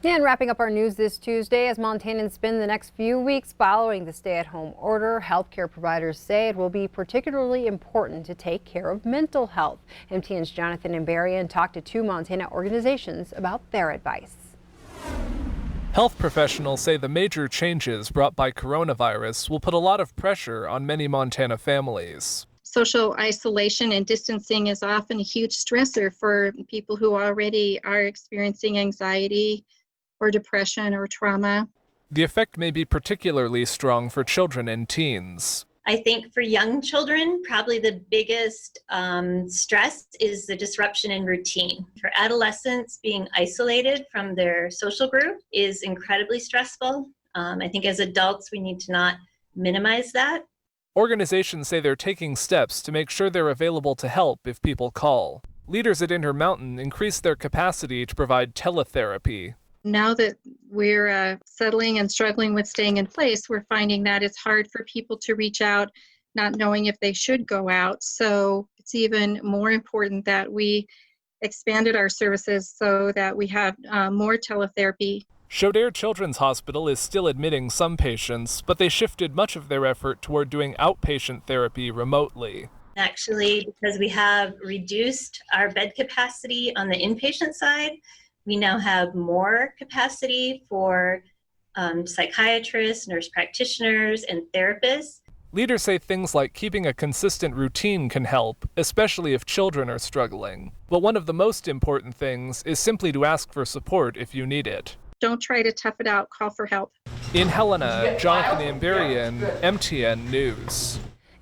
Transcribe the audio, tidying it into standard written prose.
And wrapping up our news this Tuesday, as Montanans spend the next few weeks following the stay-at-home order, healthcare providers say it will be particularly important to take care of mental health. MTN's Jonathan Ambarian talked to two Montana organizations about their advice. Health professionals say the major changes brought by coronavirus will put a lot of pressure on many Montana families. Social isolation and distancing is often a huge stressor for people who already are experiencing anxiety or depression or trauma. The effect may be particularly strong for children and teens. I think for young children, probably the biggest stress is the disruption in routine. For adolescents, being isolated from their social group is incredibly stressful. I think as adults, we need to not minimize that. Organizations say they're taking steps to make sure they're available to help if people call. Leaders at Intermountain increased their capacity to provide teletherapy. Now that we're settling and struggling with staying in place, we're finding that it's hard for people to reach out, not knowing if they should go out. So it's even more important that we expanded our services so that we have more teletherapy. Chaudere Children's Hospital is still admitting some patients, but they shifted much of their effort toward doing outpatient therapy remotely. Actually, because we have reduced our bed capacity on the inpatient side, we now have more capacity for psychiatrists, nurse practitioners, and therapists. Leaders say things like keeping a consistent routine can help, especially if children are struggling. But one of the most important things is simply to ask for support if you need it. Don't try to tough it out, call for help. In Helena, Jonathan Ambarian, MTN News.